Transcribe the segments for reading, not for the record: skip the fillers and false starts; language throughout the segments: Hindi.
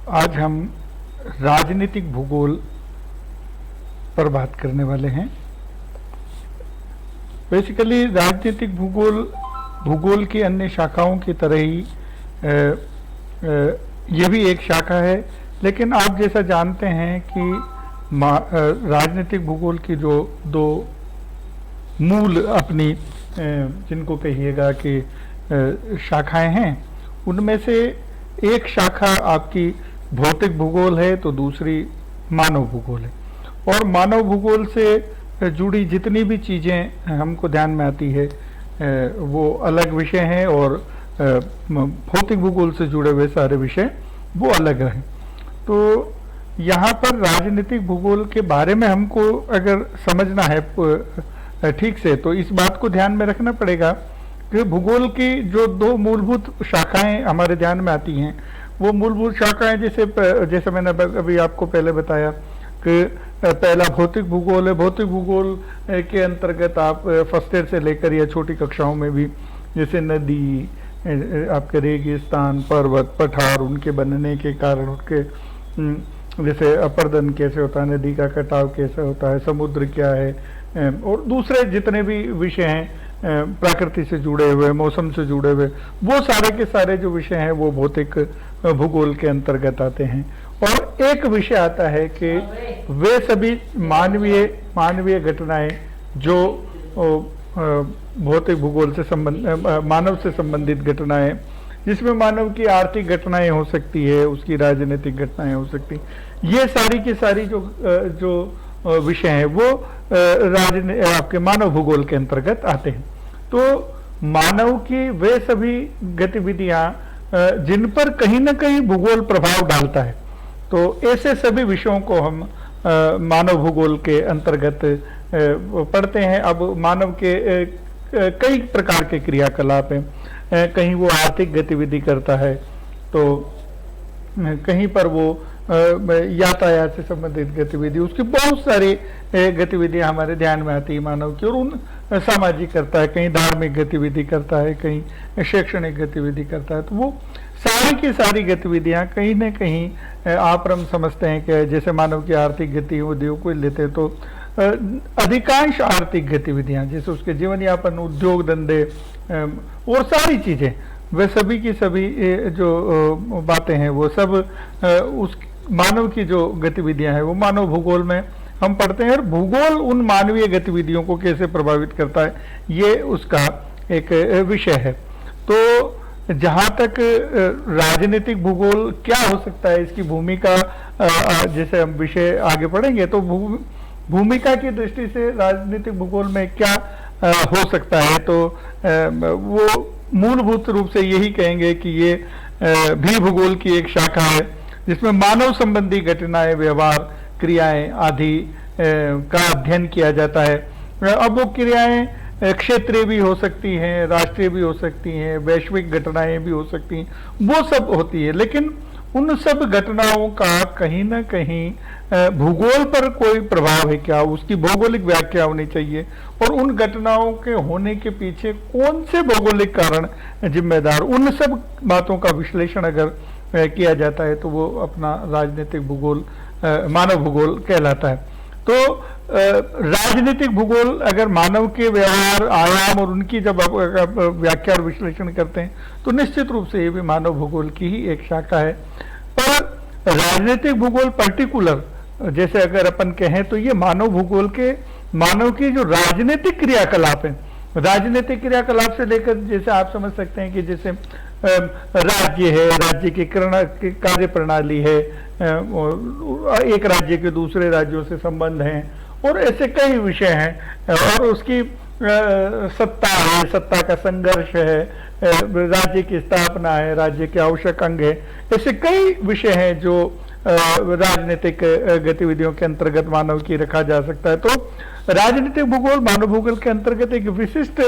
आज हम राजनीतिक भूगोल पर बात करने वाले हैं। बेसिकली राजनीतिक भूगोल भूगोल की अन्य शाखाओं की तरह ही ये भी एक शाखा है, लेकिन आप जैसा जानते हैं कि राजनीतिक भूगोल की जो दो मूल अपनी जिनको कहिएगा कि शाखाएं हैं, उनमें से एक शाखा आपकी भौतिक भूगोल है तो दूसरी मानव भूगोल है। और मानव भूगोल से जुड़ी जितनी भी चीज़ें हमको ध्यान में आती है वो अलग विषय हैं, और भौतिक भूगोल से जुड़े हुए सारे विषय वो अलग हैं। तो यहाँ पर राजनीतिक भूगोल के बारे में हमको अगर समझना है ठीक से, तो इस बात को ध्यान में रखना पड़ेगा कि भूगोल की जो दो मूलभूत शाखाएं हमारे ध्यान में आती हैं, वो मूलभूत शाखाएं जैसे मैंने अभी आपको पहले बताया कि पहला भौतिक भूगोल है। भौतिक भूगोल के अंतर्गत आप फर्स्ट ईयर से लेकर या छोटी कक्षाओं में भी जैसे नदी, आपके रेगिस्तान, पर्वत, पठार, उनके बनने के कारण उनके जैसे अपर्दन कैसे होता है, नदी का कटाव कैसे होता है, समुद्र क्या है, और दूसरे जितने भी विषय हैं प्रकृति से जुड़े हुए, मौसम से जुड़े हुए, वो सारे के सारे जो विषय हैं वो भौतिक भूगोल के अंतर्गत आते हैं। और एक विषय आता है कि वे सभी मानवीय घटनाएं जो भौतिक भूगोल से मानव से संबंधित घटनाएं, जिसमें मानव की आर्थिक घटनाएं हो सकती है, उसकी राजनीतिक घटनाएं हो सकती, ये सारी की सारी जो विषय हैं वो आपके मानव भूगोल के अंतर्गत आते हैं। तो मानव की वे सभी गतिविधियां जिन पर कहीं ना कहीं भूगोल प्रभाव डालता है, तो ऐसे सभी विषयों को हम मानव भूगोल के अंतर्गत पढ़ते हैं। अब मानव के कई प्रकार के क्रियाकलाप हैं, कहीं वो आर्थिक गतिविधि करता है, तो कहीं पर वो यातायात से संबंधित गतिविधि, उसकी बहुत सारी गतिविधियां हमारे ध्यान में आती है मानव की, और उन सामाजिक करता है, कहीं धार्मिक गतिविधि करता है, कहीं शैक्षणिक गतिविधि करता है। तो वो सारी की सारी गतिविधियां कहीं न कहीं आप हम समझते हैं कि जैसे मानव की आर्थिक गतिविधियों को लेते हैं तो अधिकांश आर्थिक गतिविधियां जैसे उसके जीवन यापन, उद्योग धंधे और सारी चीजें, वे सभी की सभी जो बातें हैं वो सब उस मानव की जो गतिविधियां हैं वो मानव भूगोल में हम पढ़ते हैं। और भूगोल उन मानवीय गतिविधियों को कैसे प्रभावित करता है, ये उसका एक विषय है। तो जहाँ तक राजनीतिक भूगोल क्या हो सकता है, इसकी भूमिका जैसे हम विषय आगे पढ़ेंगे, तो भूमिका की दृष्टि से राजनीतिक भूगोल में क्या हो सकता है, तो वो मूलभूत रूप से यही कहेंगे कि ये भी भूगोल की एक शाखा है जिसमें मानव संबंधी घटनाएं, व्यवहार, क्रियाएं आदि का अध्ययन किया जाता है। अब वो क्रियाएं क्षेत्रीय भी हो सकती हैं, राष्ट्रीय भी हो सकती हैं, वैश्विक घटनाएं भी हो सकती हैं, वो सब होती है, लेकिन उन सब घटनाओं का कहीं ना कहीं भूगोल पर कोई प्रभाव है क्या, उसकी भौगोलिक व्याख्या होनी चाहिए, और उन घटनाओं के होने के पीछे कौन से भौगोलिक कारण जिम्मेदार, उन सब बातों का विश्लेषण अगर किया जाता है तो वो अपना राजनीतिक भूगोल, मानव भूगोल कहलाता है। तो राजनीतिक भूगोल अगर मानव के व्यवहार, आयाम और उनकी जब व्याख्या और विश्लेषण करते हैं तो निश्चित रूप से ये भी मानव भूगोल की ही एक शाखा है। पर राजनीतिक भूगोल पर्टिकुलर जैसे अगर अपन कहें तो ये मानव भूगोल के मानव की जो राजनीतिक क्रियाकलाप है, राजनीतिक क्रियाकलाप से लेकर जैसे आप समझ सकते हैं कि जैसे राज्य है, राज्य की कार्य प्रणाली है, एक राज्य के दूसरे राज्यों से संबंध हैं, और ऐसे कई विषय हैं, और उसकी सत्ता है, सत्ता का संघर्ष है, राज्य की स्थापना है, राज्य के आवश्यक अंग है, ऐसे कई विषय हैं जो राजनीतिक गतिविधियों के अंतर्गत मानव की रखा जा सकता है। तो राजनीतिक भूगोल मानव भूगोल के अंतर्गत एक विशिष्ट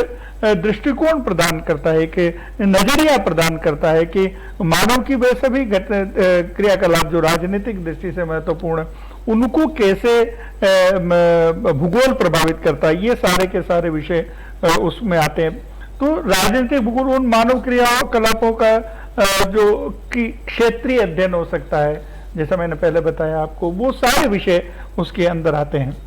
दृष्टिकोण प्रदान करता है, कि नजरिया प्रदान करता है कि मानव की वे सभी क्रियाकलाप जो राजनीतिक दृष्टि से महत्वपूर्ण, उनको कैसे भूगोल प्रभावित करता है, ये सारे के सारे विषय उसमें आते हैं। तो राजनीतिक भूगोल उन मानव क्रियाकलापों का जो कि क्षेत्रीय अध्ययन हो सकता है, जैसा मैंने पहले बताया आपको, वो सारे विषय उसके अंदर आते हैं।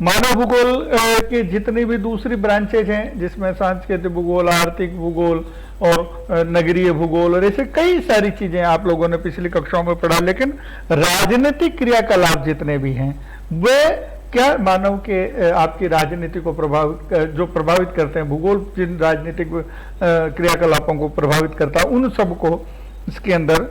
मानव भूगोल के जितनी भी दूसरी ब्रांचेज हैं, जिसमें सांस्कृतिक भूगोल, आर्थिक भूगोल और नगरीय भूगोल और ऐसे कई सारी चीजें आप लोगों ने पिछली कक्षाओं में पढ़ा, लेकिन राजनीतिक क्रियाकलाप जितने भी हैं वे क्या मानव के आपकी राजनीति को जो प्रभावित करते हैं, भूगोल जिन राजनीतिक क्रियाकलापों को प्रभावित करता है, उन सबको इसके अंदर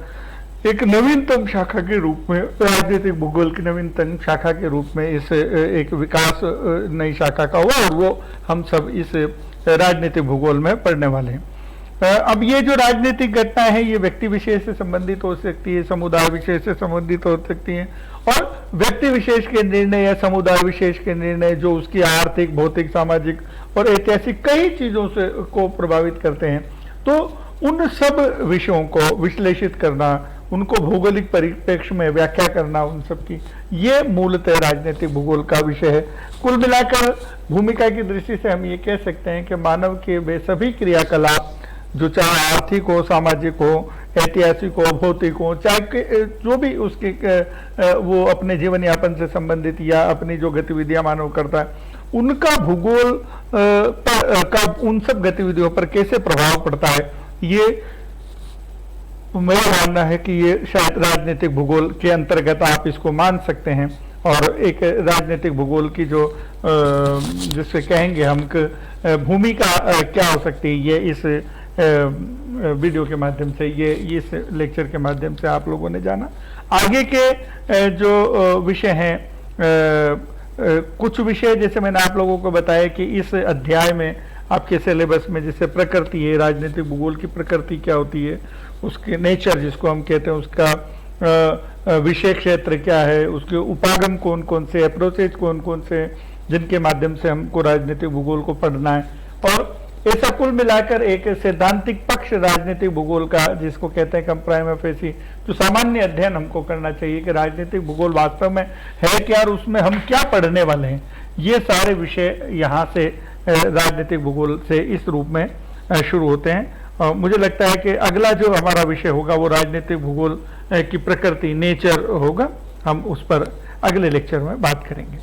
एक नवीनतम शाखा के रूप में, राजनीतिक भूगोल की नवीनतम शाखा के रूप में इस एक विकास नई शाखा का हुआ, और वो हम सब इस राजनीतिक भूगोल में पढ़ने वाले हैं। अब ये जो राजनीतिक घटनाएं हैं, ये व्यक्ति विशेष से संबंधित हो सकती है, समुदाय विशेष से संबंधित हो सकती है, और व्यक्ति विशेष के निर्णय या समुदाय विशेष के निर्णय जो उसकी आर्थिक, भौतिक, सामाजिक और ऐतिहासिक कई चीजों से को प्रभावित करते हैं। तो उन सब विषयों को विश्लेषित करना, उनको भौगोलिक परिप्रेक्ष्य में व्याख्या करना, उन सब की, ये मूलतः राजनीतिक भूगोल का विषय है। कुल मिलाकर भूमिका की दृष्टि से हम ये कह सकते हैं कि मानव के वे सभी क्रियाकलाप, जो चाहे आर्थिक हो, सामाजिक हो, ऐतिहासिक हो, भौतिक हो, चाहे जो भी उसके वो अपने जीवन यापन से संबंधित या अपनी जो गतिविधियां मानव करता है, उनका भूगोल का उन सब गतिविधियों पर कैसे प्रभाव पड़ता है, ये मेरा मानना है कि ये शायद राजनीतिक भूगोल के अंतर्गत आप इसको मान सकते हैं। और एक राजनीतिक भूगोल की जो जिससे कहेंगे हम भूमिका क्या हो सकती है, ये इस वीडियो के माध्यम से, ये इस लेक्चर के माध्यम से आप लोगों ने जाना। आगे के जो विषय हैं, कुछ विषय जैसे मैंने आप लोगों को बताया कि इस अध्याय में आपके सिलेबस में जैसे प्रकृति है, राजनीतिक भूगोल की प्रकृति क्या होती है, उसके नेचर जिसको हम कहते हैं, उसका विषय क्षेत्र क्या है, उसके उपागम कौन कौन से, अप्रोचेज कौन कौन से, जिनके माध्यम से हमको राजनीतिक भूगोल को पढ़ना है। और ऐसा कुल मिलाकर एक सैद्धांतिक पक्ष राजनीतिक भूगोल का, जिसको कहते हैं कंप्राइमा फेसी, जो सामान्य अध्ययन हमको करना चाहिए कि राजनीतिक भूगोल वास्तव में है क्या और उसमें हम क्या पढ़ने वाले हैं, ये सारे विषय यहाँ से राजनीतिक भूगोल से इस रूप में शुरू होते हैं। मुझे लगता है कि अगला जो हमारा विषय होगा वो राजनीतिक भूगोल की प्रकृति, नेचर होगा। हम उस पर अगले लेक्चर में बात करेंगे।